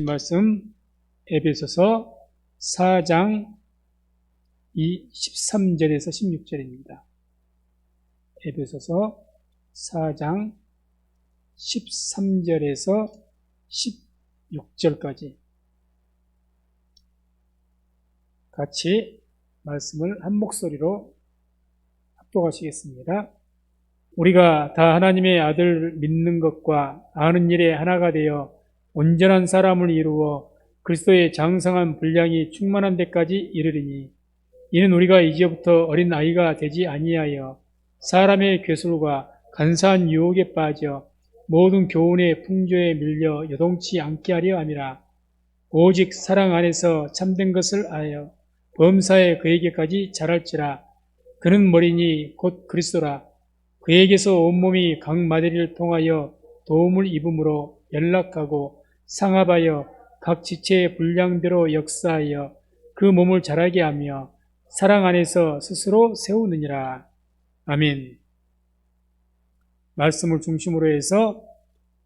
말씀 에베소서 4장 13절에서 16절입니다. 에베소서 4장 13절에서 16절까지 같이 말씀을 한 목소리로 합독하시겠습니다. 우리가 다 하나님의 아들 믿는 것과 아는 일에 하나가 되어 온전한 사람을 이루어 그리스도의 장성한 분량이 충만한 데까지 이르리니 이는 우리가 이제부터 어린 아이가 되지 아니하여 사람의 괴술과 간사한 유혹에 빠져 모든 교훈의 풍조에 밀려 요동치 않게 하려 함이라. 오직 사랑 안에서 참된 것을 아여 범사에 그에게까지 자랄지라. 그는 머리니 곧 그리스도라. 그에게서 온몸이 각 마디를 통하여 도움을 입음으로 연락하고 상합하여 각 지체의 분량대로 역사하여 그 몸을 자라게 하며 사랑 안에서 스스로 세우느니라. 아멘. 말씀을 중심으로 해서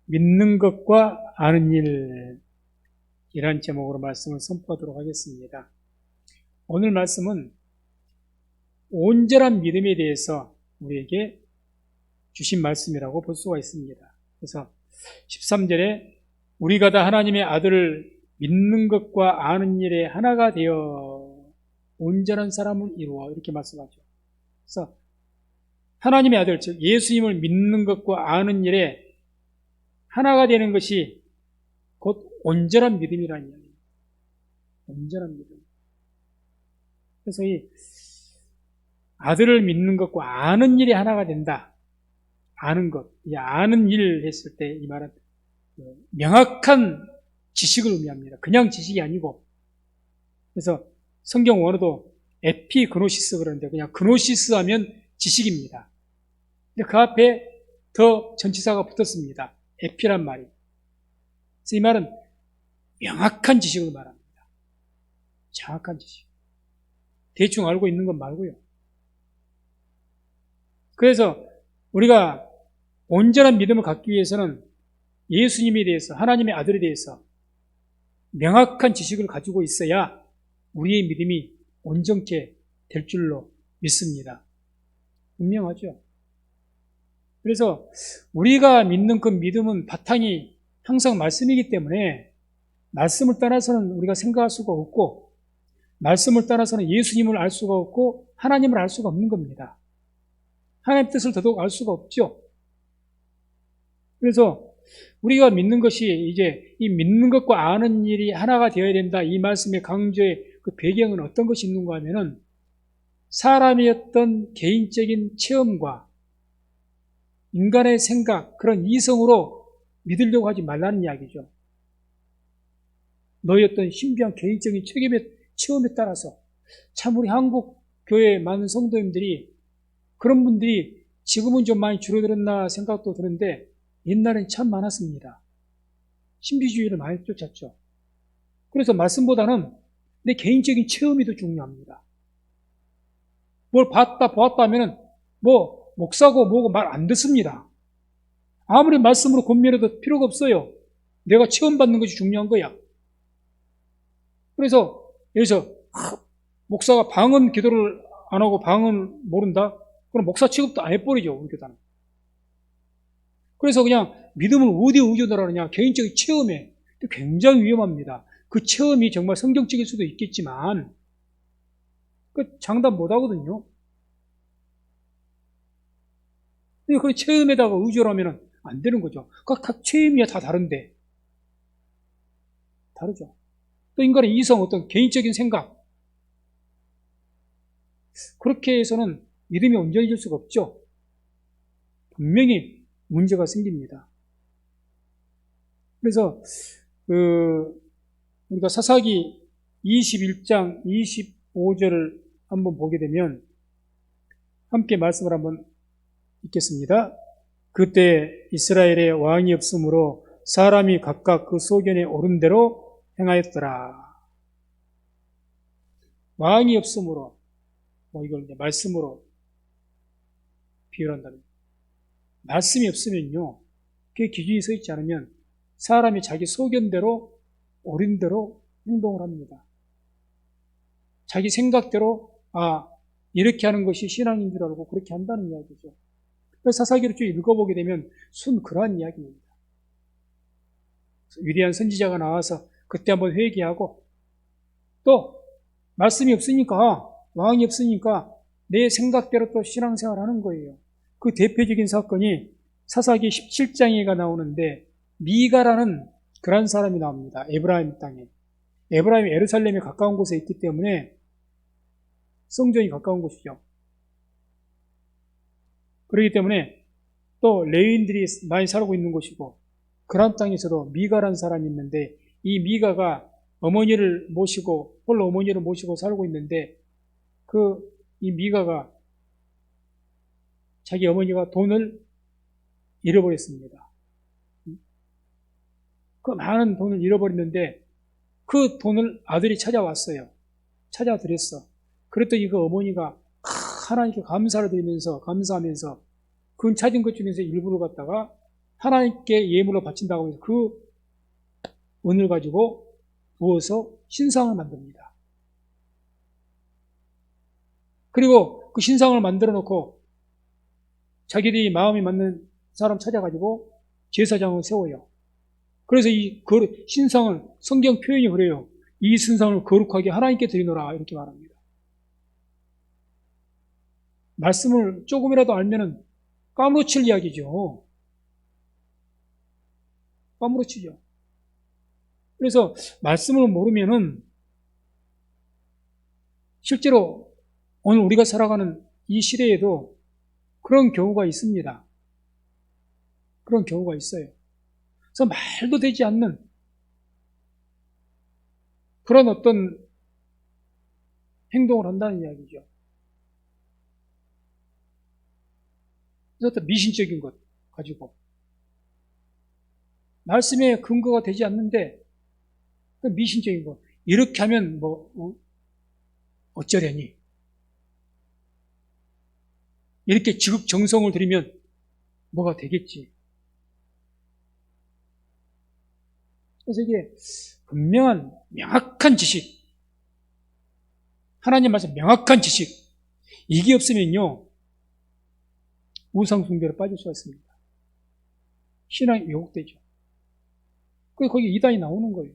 믿는 것과 아는 일, 이란 제목으로 말씀을 선포하도록 하겠습니다. 오늘 말씀은 온전한 믿음에 대해서 우리에게 주신 말씀이라고 볼 수가 있습니다. 그래서 13절에 우리가 다 하나님의 아들을 믿는 것과 아는 일에 하나가 되어 온전한 사람을 이루어 이렇게 말씀하죠. 그래서 하나님의 아들, 즉 예수님을 믿는 것과 아는 일에 하나가 되는 것이 곧 온전한 믿음이라는 이야기입니다. 온전한 믿음. 그래서 이 아들을 믿는 것과 아는 일이 하나가 된다. 아는 것. 이 아는 일 했을 때 이 말은 명확한 지식을 의미합니다. 그냥 지식이 아니고. 그래서 성경 원어도 에피그노시스 그러는데 그냥 그노시스 하면 지식입니다. 근데 그 앞에 더 전치사가 붙었습니다. 에피란 말이. 그래서 이 말은 명확한 지식을 말합니다. 정확한 지식. 대충 알고 있는 것 말고요. 그래서 우리가 온전한 믿음을 갖기 위해서는 예수님에 대해서, 하나님의 아들에 대해서 명확한 지식을 가지고 있어야 우리의 믿음이 온전케 될 줄로 믿습니다. 분명하죠? 그래서 우리가 믿는 그 믿음은 바탕이 항상 말씀이기 때문에 말씀을 따라서는 우리가 생각할 수가 없고 말씀을 따라서는 예수님을 알 수가 없고 하나님을 알 수가 없는 겁니다. 하나님의 뜻을 더더욱 알 수가 없죠. 그래서 우리가 믿는 것이 이제 이 믿는 것과 아는 일이 하나가 되어야 된다. 이 말씀의 강조의 그 배경은 어떤 것이 있는가 하면은 사람의 어떤 개인적인 체험과 인간의 생각, 그런 이성으로 믿으려고 하지 말라는 이야기죠. 너의 어떤 신비한 개인적인 체험에 따라서 참 우리 한국 교회 많은 성도님들이 그런 분들이 지금은 좀 많이 줄어들었나 생각도 드는데 옛날엔 참 많았습니다. 신비주의를 많이 쫓았죠. 그래서 말씀보다는 내 개인적인 체험이 더 중요합니다. 뭘 봤다 보았다 하면은 목사고 뭐고 말 안 듣습니다. 아무리 말씀으로 권면해도 필요가 없어요. 내가 체험받는 것이 중요한 거야. 그래서 여기서 목사가 방언 기도를 안 하고 방언 모른다? 그럼 목사 취급도 안 해버리죠. 우리 교단은. 그래서 그냥 믿음을 어디에 의존을 하느냐, 개인적인 체험에 굉장히 위험합니다. 그 체험이 정말 성경적일 수도 있겠지만 그 장담 못 하거든요. 그 체험에다가 의존을 하면 안 되는 거죠. 각 체험이야 다 다른데. 다르죠. 또 인간의 이성, 어떤 개인적인 생각. 그렇게 해서는 믿음이 온전해질 수가 없죠. 분명히 문제가 생깁니다. 그래서 우리가 사사기 21장 25절을 한번 보게 되면 함께 말씀을 한번 읽겠습니다. 그때 이스라엘에 왕이 없으므로 사람이 각각 그 소견에 오른 대로 행하였더라. 왕이 없으므로 이걸 이제 말씀으로 비유한다면 말씀이 없으면요, 그게 기준이 서 있지 않으면 사람이 자기 소견대로 옳은 대로 행동을 합니다. 자기 생각대로 이렇게 하는 것이 신앙인 줄 알고 그렇게 한다는 이야기죠. 그래서 사사기를 쭉 읽어보게 되면 그러한 이야기입니다. 위대한 선지자가 나와서 그때 한번 회개하고 또 말씀이 없으니까 왕이 없으니까 내 생각대로 또 신앙생활 하는 거예요. 그 대표적인 사건이 사사기 17장에가 나오는데 미가라는 그런 사람이 나옵니다. 에브라임 땅에. 에브라임이 예루살렘에 가까운 곳에 있기 때문에 성전이 가까운 곳이죠. 그렇기 때문에 또 레위인들이 많이 살고 있는 곳이고 그런 땅에서도 미가라는 사람이 있는데 이 미가가 어머니를 모시고 홀로 어머니를 모시고 살고 있는데 이 미가가 자기 어머니가 돈을 잃어버렸습니다. 그 많은 돈을 잃어버렸는데 그 돈을 아들이 찾아왔어요. 찾아드렸어. 그랬더니 그 어머니가 하나님께 감사를 드리면서 감사하면서 그 찾은 것 중에서 일부를 갖다가 하나님께 예물로 바친다고 해서 그 은을 가지고 부어서 신상을 만듭니다. 그리고 그 신상을 만들어 놓고 자기들이 마음이 맞는 사람 찾아가지고 제사장을 세워요. 그래서 이 신상을 성경 표현이 그래요. 이 신상을 거룩하게 하나님께 드리노라 이렇게 말합니다. 말씀을 조금이라도 알면은 까무러칠 이야기죠. 까무러치죠. 그래서 말씀을 모르면은 실제로 오늘 우리가 살아가는 이 시대에도 그런 경우가 있습니다. 그런 경우가 있어요. 그래서 말도 되지 않는 그런 어떤 행동을 한다는 이야기죠. 그래서 어떤 미신적인 것 가지고 말씀에 근거가 되지 않는데 그 미신적인 것 이렇게 하면 어쩌려니 이렇게 지극정성을 들이면 뭐가 되겠지. 그래서 이게 분명한 명확한 지식 하나님 말씀 명확한 지식 이게 없으면요 우상숭배로 빠질 수가 있습니다. 신앙이 왜곡되죠. 거기 이단이 나오는 거예요.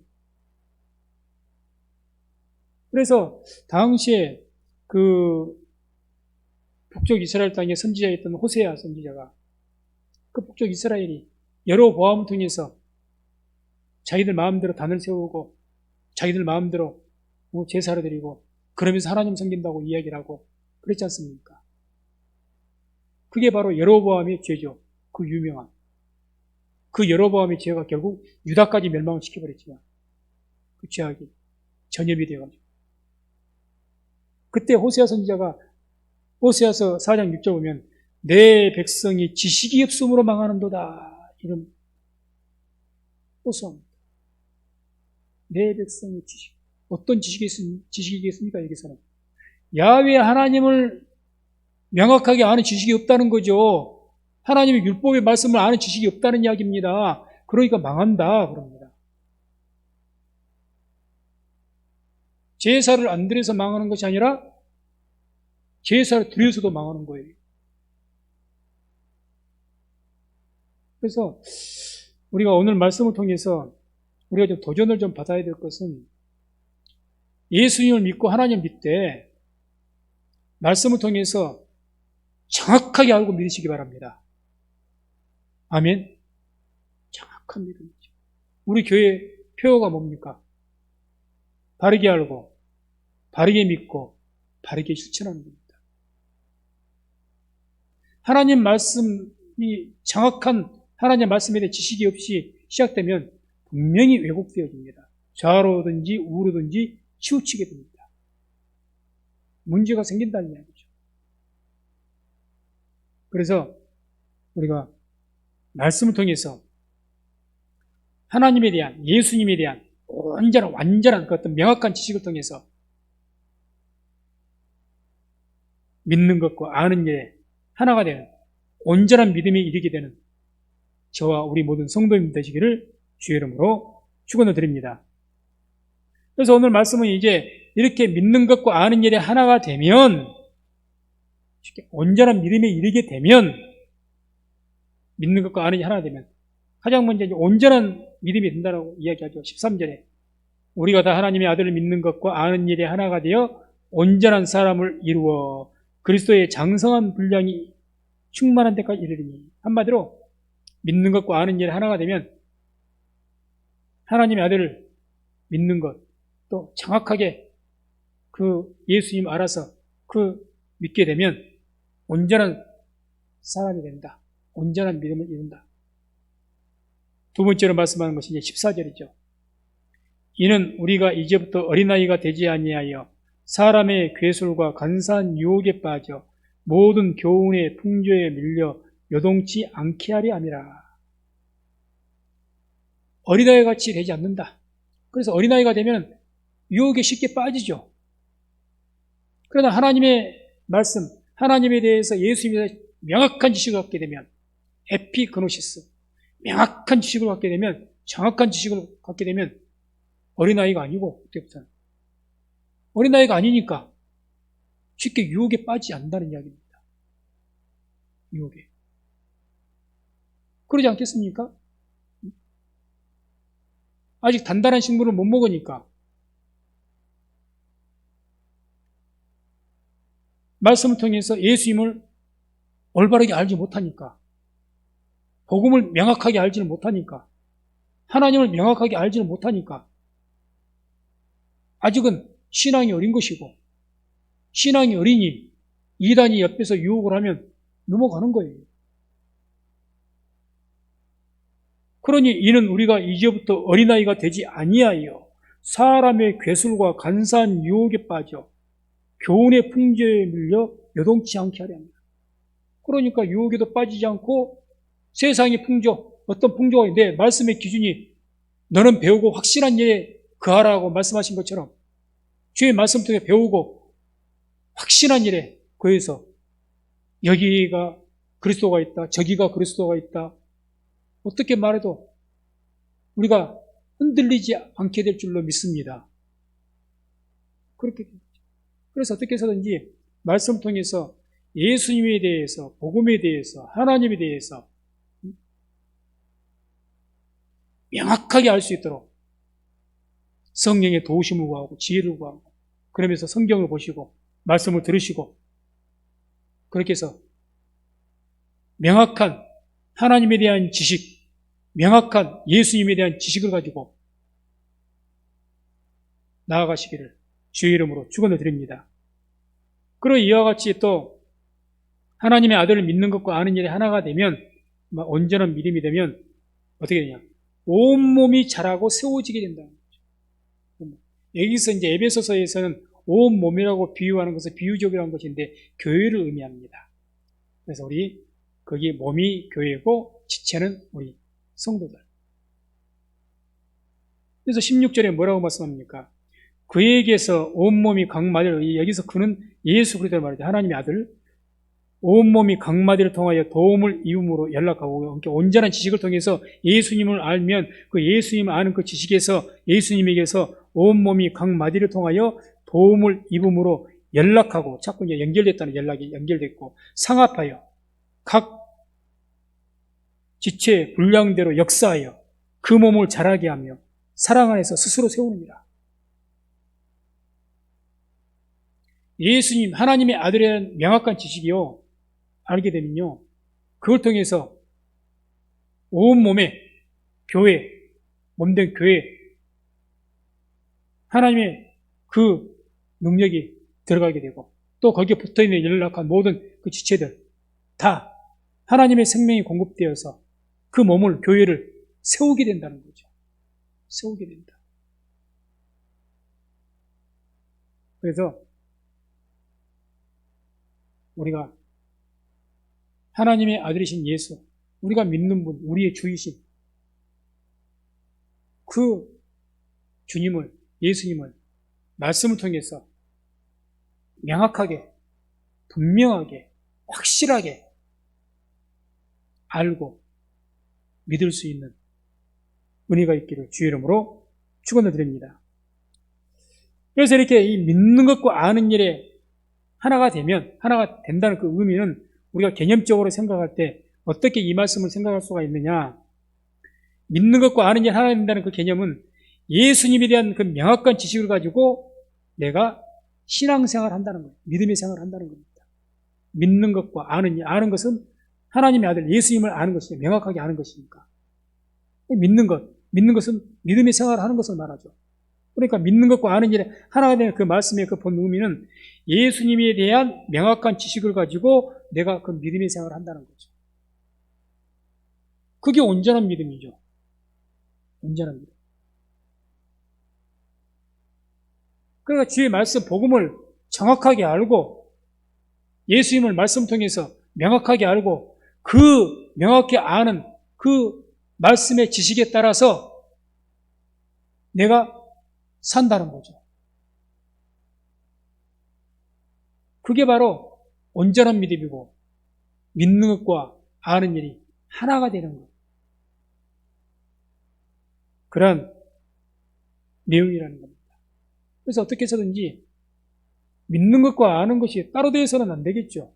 그래서 당시에 북쪽 이스라엘 땅에 선지자였던 호세아 선지자가 그 북쪽 이스라엘이 여로보암을 통해서 자기들 마음대로 단을 세우고 자기들 마음대로 제사를 드리고 그러면서 하나님 섬긴다고 이야기를 하고 그랬지 않습니까? 그게 바로 여로보암의 죄죠. 그 유명한 그 여로보암의 죄가 결국 유다까지 멸망을 시켜버렸지만 그 죄악이 전염이 되어가지고 그때 호세아 선지자가 호세아서 4장 6절 보면 내 백성이 지식이 없음으로 망하는도다 이런 호소합니다. 내 백성이 지식 어떤 지식이겠습니까? 여기서는 야훼 하나님을 명확하게 아는 지식이 없다는 거죠. 하나님의 율법의 말씀을 아는 지식이 없다는 이야기입니다. 그러니까 망한다 그럽니다. 제사를 안 드려서 망하는 것이 아니라 제사를 드려서도 망하는 거예요. 그래서 우리가 오늘 말씀을 통해서 우리가 좀 도전을 좀 받아야 될 것은 예수님을 믿고 하나님을 믿되 말씀을 통해서 정확하게 알고 믿으시기 바랍니다. 아멘. 정확한 믿음이죠. 우리 교회 표어가 뭡니까? 바르게 알고 바르게 믿고 바르게 실천하는 겁니다. 하나님 말씀이 정확한 하나님 말씀에 대한 지식이 없이 시작되면 분명히 왜곡되어집니다. 좌로든지 우로든지 치우치게 됩니다. 문제가 생긴다는 이야기죠. 그래서 우리가 말씀을 통해서 하나님에 대한 예수님에 대한 완전한 그 어떤 명확한 지식을 통해서 믿는 것과 아는 일에 하나가 되는 온전한 믿음에 이르게 되는 저와 우리 모든 성도님 되시기를 주의 이름으로 축원을 드립니다. 그래서 오늘 말씀은 이제 이렇게 믿는 것과 아는 일이 하나가 되면, 온전한 믿음에 이르게 되면, 믿는 것과 아는 일이 하나가 되면, 가장 먼저 이제 온전한 믿음이 된다고 이야기하죠. 13절에. 우리가 다 하나님의 아들을 믿는 것과 아는 일이 하나가 되어 온전한 사람을 이루어 그리스도의 장성한 분량이 충만한 데까지 이르리니. 한마디로 믿는 것과 아는 일이 하나가 되면 하나님의 아들을 믿는 것, 또 정확하게 그 예수님 알아서 그 믿게 되면 온전한 사람이 된다. 온전한 믿음을 이룬다. 두 번째로 말씀하는 것이 이제 14절이죠. 이는 우리가 이제부터 어린아이가 되지 아니하여 사람의 괴술과 간사한 유혹에 빠져 모든 교훈의 풍조에 밀려 요동치 않게 하리 함이라. 어린아이 같이 되지 않는다. 그래서 어린아이가 되면 유혹에 쉽게 빠지죠. 그러나 하나님의 말씀, 하나님에 대해서 예수님에 대해서 명확한 지식을 갖게 되면, 에피그노시스, 명확한 지식을 갖게 되면, 정확한 지식을 갖게 되면 어린아이가 아니고, 그때부터는 어린아이가 아니니까 쉽게 유혹에 빠지지 않는다는 이야기입니다. 유혹에. 그러지 않겠습니까? 아직 단단한 식물을 못 먹으니까, 말씀을 통해서 예수님을 올바르게 알지 못하니까, 복음을 명확하게 알지를 못하니까, 하나님을 명확하게 알지를 못하니까 아직은 신앙이 어린 것이고, 신앙이 어리니 이단이 옆에서 유혹을 하면 넘어가는 거예요. 그러니 이는 우리가 이제부터 어린아이가 되지 아니하여 사람의 괴술과 간사한 유혹에 빠져 교훈의 풍조에 밀려 요동치 않게 하려 합니다. 그러니까 유혹에도 빠지지 않고 세상의 풍조, 어떤 풍조가 있는데 말씀의 기준이 너는 배우고 확실한 일에 거하라고 말씀하신 것처럼 주의 말씀 통해 배우고 확실한 일에 거해서 여기가 그리스도가 있다, 저기가 그리스도가 있다, 어떻게 말해도 우리가 흔들리지 않게 될 줄로 믿습니다. 그렇게. 그래서 어떻게 해서든지 말씀 통해서 예수님에 대해서, 복음에 대해서, 하나님에 대해서 명확하게 알 수 있도록 성령의 도우심을 구하고 지혜를 구하고, 그러면서 성경을 보시고 말씀을 들으시고, 그렇게 해서 명확한 하나님에 대한 지식, 명확한 예수님에 대한 지식을 가지고 나아가시기를 주의 이름으로 축원을 드립니다. 그리고 이와 같이 또 하나님의 아들을 믿는 것과 아는 일이 하나가 되면, 온전한 믿음이 되면 어떻게 되냐? 온몸이 자라고 세워지게 된다는 거죠. 여기서 이제 에베소서에서는 온몸이라고 비유하는 것은 비유적이라는 것인데 교회를 의미합니다. 그래서 우리 거기 몸이 교회고 지체는 우리 성도들. 그래서 16절에 뭐라고 말씀합니까? 그에게서 온몸이 각 마디를, 여기서 그는 예수 그리스도를 말하죠. 하나님의 아들. 온몸이 각 마디를 통하여 도움을 이음으로 연락하고, 온전한 지식을 통해서 예수님을 알면 그 예수님을 아는 그 지식에서 예수님에게서 온몸이 각 마디를 통하여 도움을 입음으로 연락하고, 자꾸 이제 연결됐다는 연락이 연결됐고, 상합하여 각 지체 분량대로 역사하여 그 몸을 자라게 하며 사랑 안에서 스스로 세우느니라. 예수님, 하나님의 아들에 대한 명확한 지식이요, 알게 되면요, 그걸 통해서 온몸에 교회, 몸된 교회, 하나님의 그 능력이 들어가게 되고, 또 거기에 붙어있는 연락한 모든 그 지체들 다 하나님의 생명이 공급되어서 그 몸을, 교회를 세우게 된다는 거죠. 세우게 된다. 그래서 우리가 하나님의 아들이신 예수, 우리가 믿는 분, 우리의 주이신 그 주님을, 예수님을 말씀을 통해서 명확하게, 분명하게, 확실하게 알고 믿을 수 있는 은혜가 있기를 주의 이름으로 축원을 드립니다. 그래서 이렇게 이 믿는 것과 아는 일에 하나가 된다는 그 의미는 우리가 개념적으로 생각할 때 어떻게 이 말씀을 생각할 수가 있느냐. 믿는 것과 아는 일이 하나가 된다는 그 개념은 예수님에 대한 그 명확한 지식을 가지고 내가 신앙생활을 한다는 거예요. 믿음의 생활을 한다는 겁니다. 믿는 것과 아는 것은 하나님의 아들 예수님을 아는 것이죠. 명확하게 아는 것이니까. 믿는 것은 믿음의 생활을 하는 것을 말하죠. 그러니까 믿는 것과 아는 일에 하나가 되는 그 말씀의 그 본 의미는 예수님에 대한 명확한 지식을 가지고 내가 그 믿음의 생활을 한다는 거죠. 그게 온전한 믿음이죠. 온전한 믿음. 그러니까 주의 말씀, 복음을 정확하게 알고 예수님을 말씀 통해서 명확하게 알고 그 명확히 아는 그 말씀의 지식에 따라서 내가 산다는 거죠. 그게 바로 온전한 믿음이고 믿는 것과 아는 일이 하나가 되는 것. 그런 내용이라는 겁니다. 그래서 어떻게 해서든지 믿는 것과 아는 것이 따로 되어서는 안 되겠죠.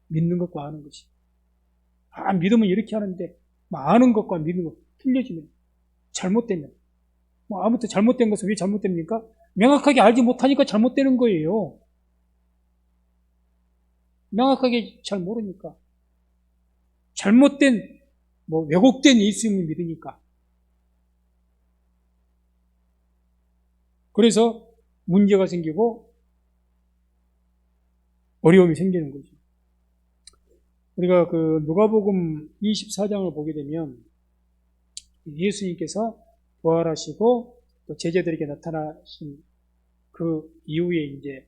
믿는 것과 아는 것이. 믿으면 이렇게 하는데 아는 것과 믿는 것 틀려지면 잘못되면 아무튼 잘못된 것은 왜 잘못됩니까? 명확하게 알지 못하니까 잘못되는 거예요. 명확하게 잘 모르니까. 잘못된 왜곡된 예수님을 믿으니까. 그래서 문제가 생기고 어려움이 생기는 거죠. 우리가 그 누가복음 24장을 보게 되면 예수님께서 부활하시고 또 제자들에게 나타나신 그 이후에 이제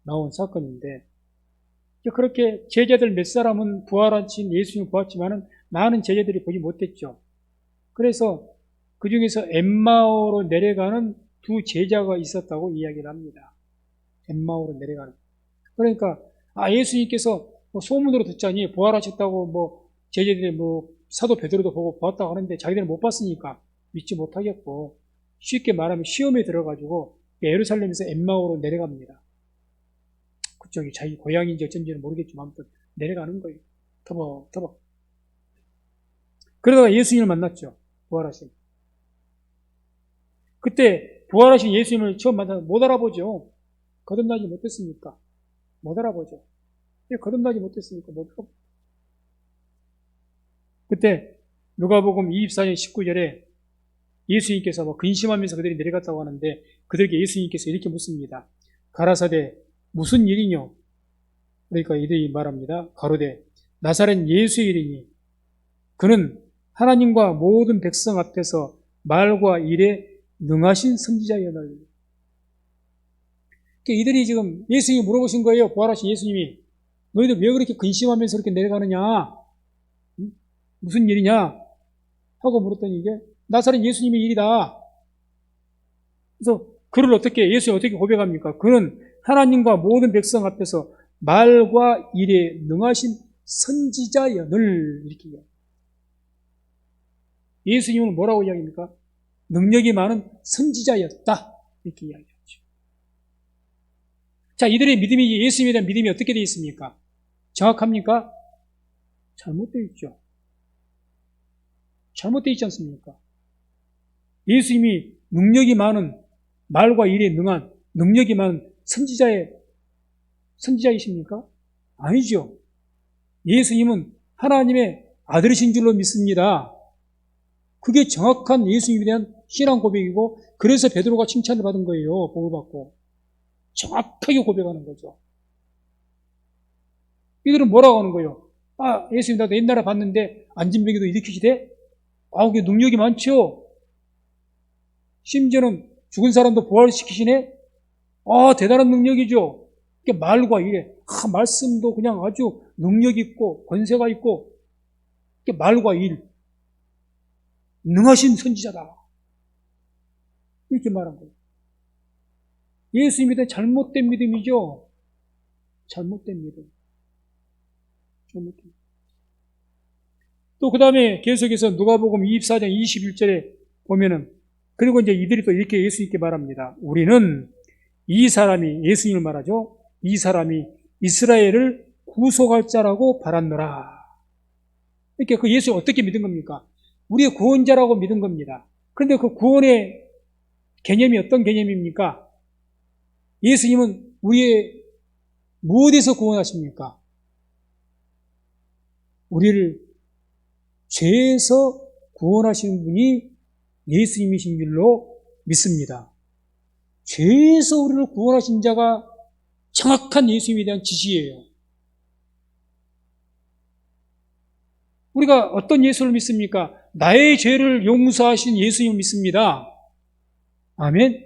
나온 사건인데, 그렇게 제자들 몇 사람은 부활하신 예수님을 보았지만은 많은 제자들이 보지 못했죠. 그래서 그 중에서 엠마오로 내려가는 두 제자가 있었다고 이야기를 합니다. 엠마오로 내려가는. 그러니까 예수님께서 소문으로 듣자니 부활하셨다고 제자들이 사도 베드로도 보고 보았다고 하는데 자기들은 못 봤으니까 믿지 못하겠고, 쉽게 말하면 시험에 들어가지고 예루살렘에서 엠마오로 내려갑니다. 그쪽이 자기 고향인지 어쩐지는 모르겠지만 아무튼 내려가는 거예요. 터벅터벅. 그러다가 예수님을 만났죠. 부활하신. 그때 부활하신 예수님을 처음 만나서 못 알아보죠. 거듭나지 못했으니까. 못 알아보죠. 거듭나지 못했으니까 못 알아보죠. 그때 누가복음 24장 19절에 예수님께서 근심하면서 그들이 내려갔다고 하는데, 그들에게 예수님께서 이렇게 묻습니다. 가라사대 무슨 일이뇨? 그러니까 이들이 말합니다. 가로되 나사렛 예수의 일이니 그는 하나님과 모든 백성 앞에서 말과 일에 능하신 선지자여널. 이들이 지금 예수님이 물어보신 거예요. 부활하신 예수님이 너희들 왜 그렇게 근심하면서 그렇게 내려가느냐? 무슨 일이냐? 하고 물었더니 이게 나사렛 예수님의 일이다. 그래서 그를 예수님이 어떻게 고백합니까? 그는 하나님과 모든 백성 앞에서 말과 일에 능하신 선지자여늘. 이렇게 이야기합니다. 예수님은 뭐라고 이야기합니까? 능력이 많은 선지자였다. 이렇게 이야기하죠. 자, 이들의 믿음이, 예수님에 대한 믿음이 어떻게 되어 있습니까? 정확합니까? 잘못되어 있죠. 잘못되어 있지 않습니까? 예수님이 능력이 많은, 말과 일에 능한, 능력이 많은 선지자이십니까? 아니죠. 예수님은 하나님의 아들이신 줄로 믿습니다. 그게 정확한 예수님에 대한 신앙 고백이고, 그래서 베드로가 칭찬을 받은 거예요. 복을 받고. 정확하게 고백하는 거죠. 이들은 뭐라고 하는 거예요? 예수님 나도 옛날에 봤는데 안진뱅이도 일으키시대? 그게 능력이 많죠. 심지어는 죽은 사람도 부활시키시네? 대단한 능력이죠. 말과 일에, 말씀도 그냥 아주 능력 있고 권세가 있고, 말과 일, 능하신 선지자다. 이렇게 말한 거예요. 예수님에 대한 잘못된 믿음이죠. 잘못된 믿음. 또 그 다음에 계속해서 누가복음 24장 21절에 보면은 그리고 이제 이들이 또 이렇게 예수님께 말합니다. 우리는 이 사람이, 예수님을 말하죠. 이 사람이 이스라엘을 구속할 자라고 바랐노라. 이렇게 그 예수를 어떻게 믿은 겁니까? 우리의 구원자라고 믿은 겁니다. 그런데 그 구원의 개념이 어떤 개념입니까? 예수님은 우리의 무엇에서 구원하십니까? 우리를 죄에서 구원하시는 분이 예수님이신 줄로 믿습니다. 죄에서 우리를 구원하신 자가 정확한 예수님에 대한 지시예요. 우리가 어떤 예수를 믿습니까? 나의 죄를 용서하신 예수님을 믿습니다. 아멘.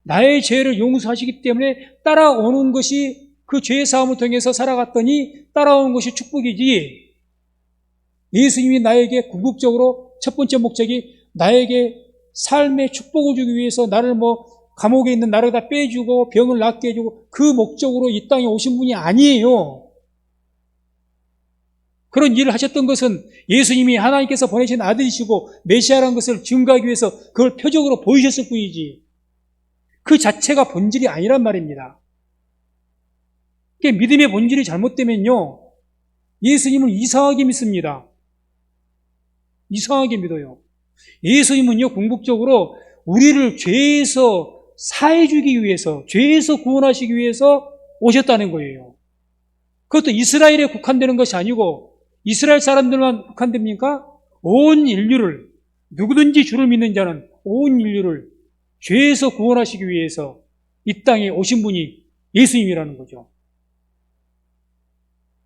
나의 죄를 용서하시기 때문에 따라오는 것이 그 죄의 사함을 통해서 살아갔더니 따라오는 것이 축복이지. 예수님이 나에게 궁극적으로 첫 번째 목적이 나에게 삶의 축복을 주기 위해서 나를 감옥에 있는 나를 다 빼주고 병을 낫게 해주고 그 목적으로 이 땅에 오신 분이 아니에요. 그런 일을 하셨던 것은 예수님이 하나님께서 보내신 아들이시고 메시아라는 것을 증거하기 위해서 그걸 표적으로 보이셨을 뿐이지 그 자체가 본질이 아니란 말입니다. 믿음의 본질이 잘못되면요 예수님을 이상하게 믿습니다. 이상하게 믿어요. 예수님은요 궁극적으로 우리를 죄에서 사해주기 위해서 죄에서 구원하시기 위해서 오셨다는 거예요. 그것도 이스라엘에 국한되는 것이 아니고 이스라엘 사람들만 국한됩니까? 온 인류를 누구든지 주를 믿는 자는 온 인류를 죄에서 구원하시기 위해서 이 땅에 오신 분이 예수님이라는 거죠.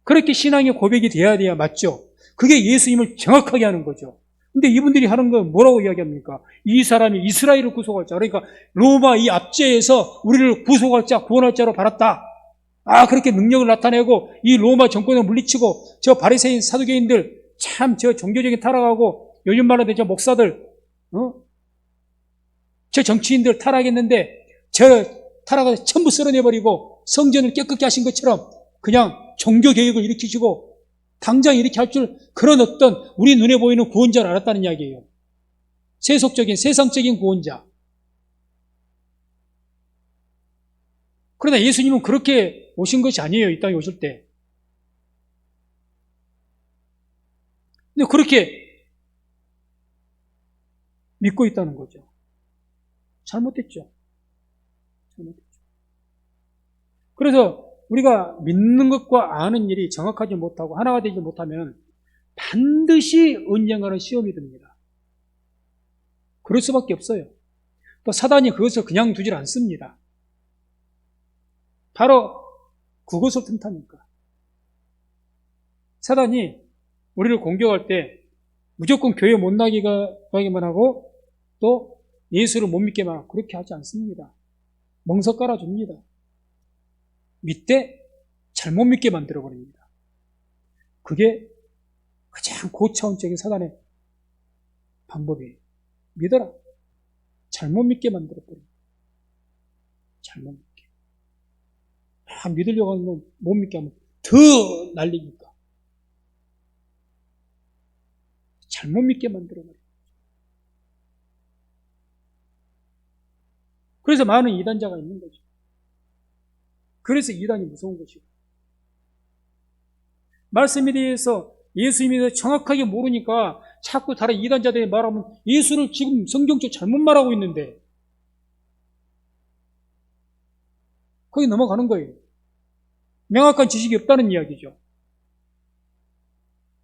그렇게 신앙의 고백이 돼야 맞죠. 그게 예수님을 정확하게 하는 거죠. 근데 이분들이 하는 건 뭐라고 이야기합니까? 이 사람이 이스라엘을 구속할 자, 그러니까 로마 이 압제에서 우리를 구속할 자, 구원할 자로 바랐다. 그렇게 능력을 나타내고 이 로마 정권을 물리치고 저 바리새인 사두개인들 참 저 종교적인 타락하고 요즘 말하는 저 목사들, 저 정치인들 타락했는데 저 타락을 전부 쓸어내버리고 성전을 깨끗게 하신 것처럼 그냥 종교개혁을 일으키시고 당장 이렇게 할 줄 그런 어떤 우리 눈에 보이는 구원자를 알았다는 이야기예요. 세속적인 세상적인 구원자. 그러나 예수님은 그렇게 오신 것이 아니에요. 이 땅에 오실 때. 근데 그렇게 믿고 있다는 거죠. 잘못됐죠. 그래서 우리가 믿는 것과 아는 일이 정확하지 못하고 하나가 되지 못하면 반드시 언젠가는 시험이 듭니다. 그럴 수밖에 없어요. 또 사단이 그것을 그냥 두질 않습니다. 바로 그것을 틈타니까. 사단이 우리를 공격할 때 무조건 교회 못 나가기만 하고 또 예수를 못 믿게만 하고 그렇게 하지 않습니다. 멍석 깔아줍니다. 믿되 잘못 믿게 만들어버립니다. 그게 가장 고차원적인 사단의 방법이에요. 믿어라. 잘못 믿게 만들어버립니다. 잘못 믿게. 믿으려고 하면 못 믿게 하면 더 날리니까. 잘못 믿게 만들어버립니다. 그래서 많은 이단자가 있는 거죠. 그래서 이단이 무서운 것이고. 말씀에 대해서 예수님에 대해서 정확하게 모르니까 자꾸 다른 이단자들이 말하면 예수를 지금 성경적 잘못 말하고 있는데 거기 넘어가는 거예요. 명확한 지식이 없다는 이야기죠.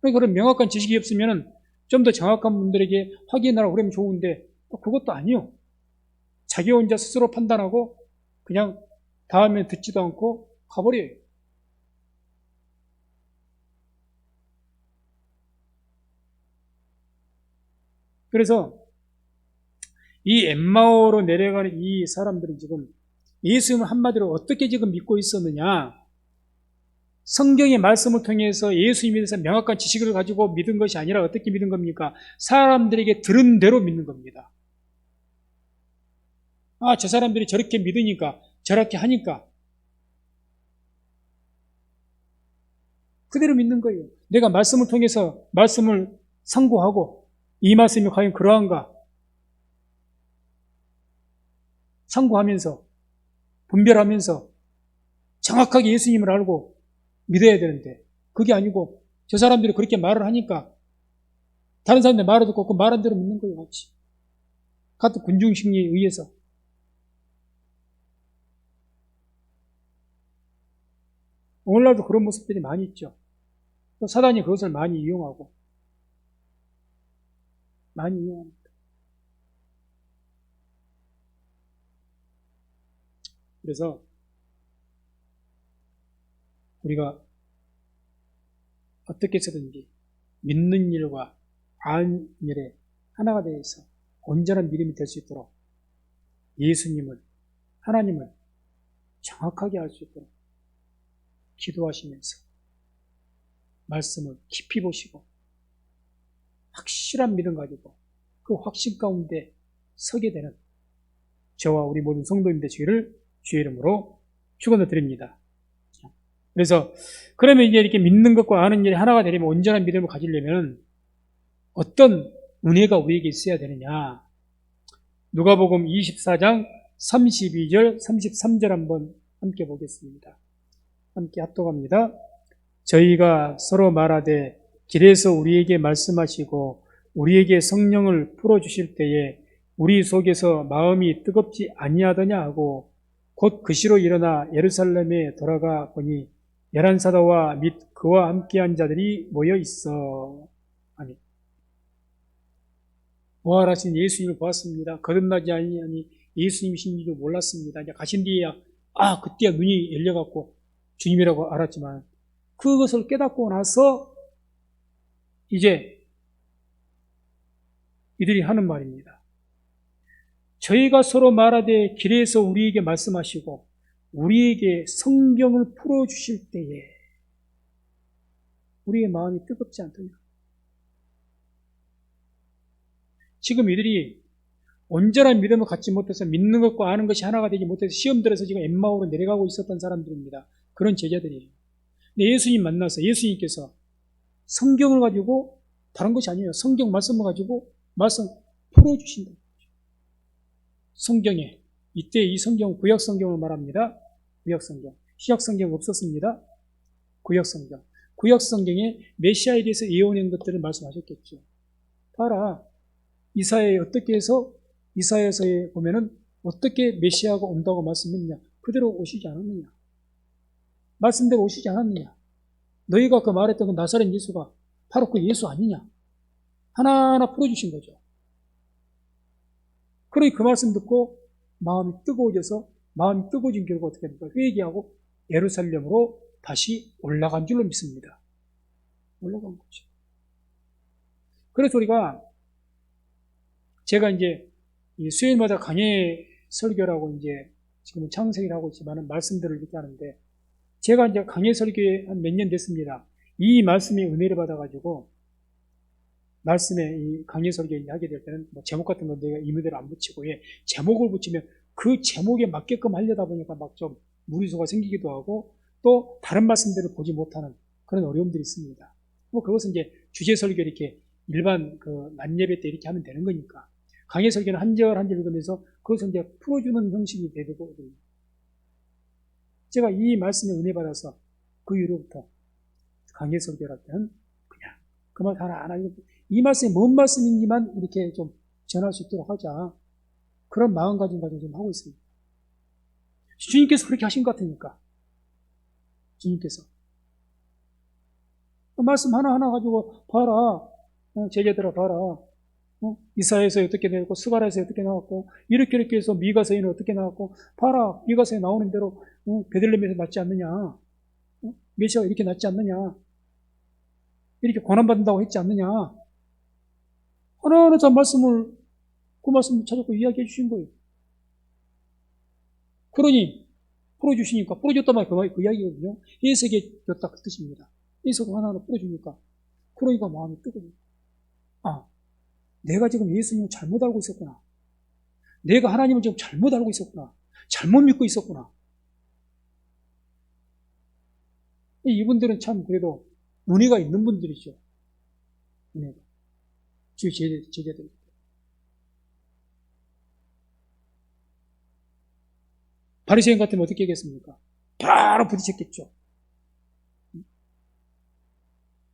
그런 명확한 지식이 없으면 좀 더 정확한 분들에게 확인하라고 그러면 좋은데 그것도 아니요. 자기 혼자 스스로 판단하고 그냥 다음에 듣지도 않고 가버려요. 그래서 이 엠마오로 내려가는 이 사람들은 지금 예수님을 한마디로 어떻게 지금 믿고 있었느냐? 성경의 말씀을 통해서 예수님에 대해서 명확한 지식을 가지고 믿은 것이 아니라 어떻게 믿은 겁니까? 사람들에게 들은 대로 믿는 겁니다. 저 사람들이 저렇게 믿으니까 저렇게 하니까 그대로 믿는 거예요. 내가 말씀을 통해서 말씀을 상고하고 이 말씀이 과연 그러한가? 상고하면서 분별하면서 정확하게 예수님을 알고 믿어야 되는데 그게 아니고 저 사람들이 그렇게 말을 하니까 다른 사람들 말을 듣고 그 말한 대로 믿는 거예요. 같이. 같은 군중심리에 의해서. 오늘날도 그런 모습들이 많이 있죠. 또 사단이 그것을 많이 이용합니다. 그래서 우리가 어떻게 해서든지 믿는 일과 아는 일에 하나가 되어서 온전한 믿음이 될 수 있도록 예수님을, 하나님을 정확하게 알 수 있도록 기도하시면서 말씀을 깊이 보시고 확실한 믿음 가지고 그 확신 가운데 서게 되는 저와 우리 모든 성도님 되시기를 주의 이름으로 축원을 드립니다. 그래서 그러면 이제 이렇게 믿는 것과 아는 일이 하나가 되려면 온전한 믿음을 가지려면 어떤 은혜가 우리에게 있어야 되느냐? 누가복음 24장 32절, 33절 한번 함께 보겠습니다. 함께 합독합니다. 저희가 서로 말하되 길에서 우리에게 말씀하시고 우리에게 성령을 풀어주실 때에 우리 속에서 마음이 뜨겁지 아니하더냐 하고 곧 그 시로 일어나 예루살렘에 돌아가 보니 11사도와 및 그와 함께한 자들이 모여 있어. 아니, 부활하신 예수님을 보았습니다. 거듭나지 아니하니 예수님이신지도 몰랐습니다. 이제 가신 뒤에야 그때야 눈이 열려갖고 주님이라고 알았지만 그것을 깨닫고 나서 이제 이들이 하는 말입니다. 저희가 서로 말하되 길에서 우리에게 말씀하시고 우리에게 성경을 풀어주실 때에 우리의 마음이 뜨겁지 않더냐. 지금 이들이 온전한 믿음을 갖지 못해서 믿는 것과 아는 것이 하나가 되지 못해서 시험 들어서 지금 엠마오로 내려가고 있었던 사람들입니다. 그런 제자들이에요. 근데 예수님 만나서 예수님께서 성경을 가지고 다른 것이 아니에요. 성경 말씀을 가지고 말씀 풀어주신다. 성경에 이때 이 성경 구약 성경을 말합니다. 구약 성경. 신약 성경 없었습니다. 구약 성경. 구약 성경에 메시아에 대해서 예언한 것들을 말씀하셨겠죠. 봐라. 이사야에 어떻게 해서 이사야서에 보면은 어떻게 메시아가 온다고 말씀했느냐. 그대로 오시지 않았느냐. 말씀대로 오시지 않았느냐. 너희가 그 말했던 그 나사렛 예수가 바로 그 예수 아니냐. 하나하나 풀어주신 거죠. 그러니 그 말씀 듣고 마음이 뜨거워져서 마음이 뜨거워진 결과 어떻게 됩니까? 회개하고 예루살렘으로 다시 올라간 줄로 믿습니다. 올라간 거죠. 그래서 우리가 제가 이제 수요일마다 강해 설교라고 이제 지금은 창세기라고 있지만 말씀들을 이렇게 하는데 제가 이제 강해 설교에 한 몇 년 됐습니다. 이 말씀의 은혜를 받아가지고 말씀에 이 강해 설교 하게 될 때는 뭐 제목 같은 건 내가 임의대로 안 붙이고 제목을 붙이면 그 제목에 맞게끔 하려다 보니까 막 좀 무리수가 생기기도 하고 또 다른 말씀들을 보지 못하는 그런 어려움들이 있습니다. 뭐 그것은 이제 주제 설교 이렇게 일반 그 낮예배 때 이렇게 하면 되는 거니까 강해 설교는 한 절 한 절 읽으면서 그것을 이제 풀어주는 형식이 되거든요. 제가 이 말씀에 은혜 받아서 그 이후로부터 강해 설교할 때는 그냥 그 말 하나 안 하고 이 말씀이 뭔 말씀인지만 이렇게 좀 전할 수 있도록 하자. 그런 마음가짐 가지고 좀 하고 있습니다. 주님께서 그렇게 하신 것 같으니까. 주님께서. 말씀 하나하나 가지고 봐라. 제자들아 봐라. 이사야에서 어떻게 되고 스가랴에서 어떻게 나왔고 이렇게 해서 미가서에는 어떻게 나왔고 봐라. 미가서에 나오는 대로 베들레헴에서 낳지 않느냐. 메시아가 이렇게 낳지 않느냐. 이렇게 고난받는다고 했지 않느냐. 하나하나 그 말씀을 찾았고 이야기해 주신 거예요. 그러니, 풀어주시니까, 풀어줬단 말이에요. 그 이야기거든요. 해석이 였다 그 뜻입니다. 해석을 하나하나 풀어주니까. 그러니까 마음이 뜨거워요. 내가 지금 예수님을 잘못 알고 있었구나. 내가 하나님을 지금 잘못 알고 있었구나. 잘못 믿고 있었구나. 이분들은 참 그래도 은혜가 있는 분들이죠. 은혜가. 주의 제자들. 바리새인 같으면 어떻게 하겠습니까? 바로 부딪혔겠죠.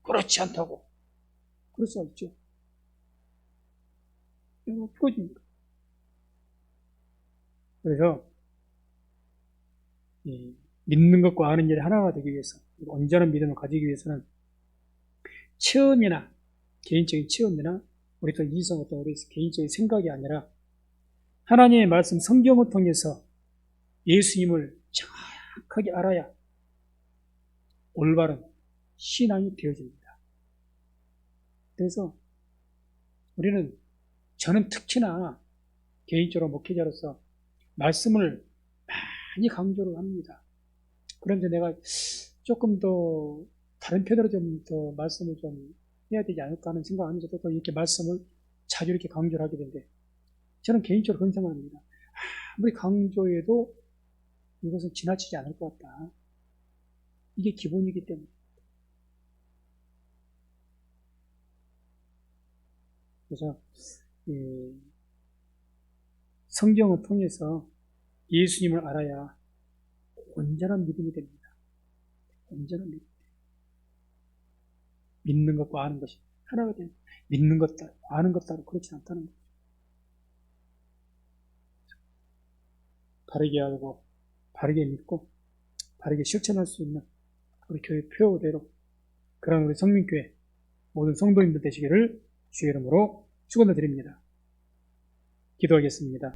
그렇지 않다고. 그럴 수 없죠. 이거 풀어집니까? 그래서 믿는 것과 아는 일이 하나가 되기 위해서, 온전한 믿음을 가지기 위해서는 체험이나 개인적인 체험이나 우리 또 이성 어떤 우리 개인적인 생각이 아니라 하나님의 말씀 성경을 통해서 예수님을 정확하게 알아야 올바른 신앙이 되어집니다. 그래서 저는 특히나 개인적으로 목회자로서 말씀을 많이 강조를 합니다. 그런데 내가 조금 더 다른 편으로 좀 더 말씀을 좀 해야 되지 않을까 하는 생각 하면서도 또 이렇게 말씀을 자주 이렇게 강조를 하게 되는데 저는 개인적으로 그런 생각을 합니다. 아무리 강조해도 이것은 지나치지 않을 것 같다. 이게 기본이기 때문에. 그래서 성경을 통해서 예수님을 알아야 온전한 믿음이 됩니다. 온전한 믿음. 믿는 것과 아는 것이 하나가 됩니다. 믿는 것 따로, 아는 것 따로 그렇지 않다는 거죠. 바르게 알고, 바르게 믿고, 바르게 실천할 수 있는 우리 교회 표어대로 그런 우리 성민교회 모든 성도님들 되시기를 주의 이름으로 축원을 드립니다. 기도하겠습니다.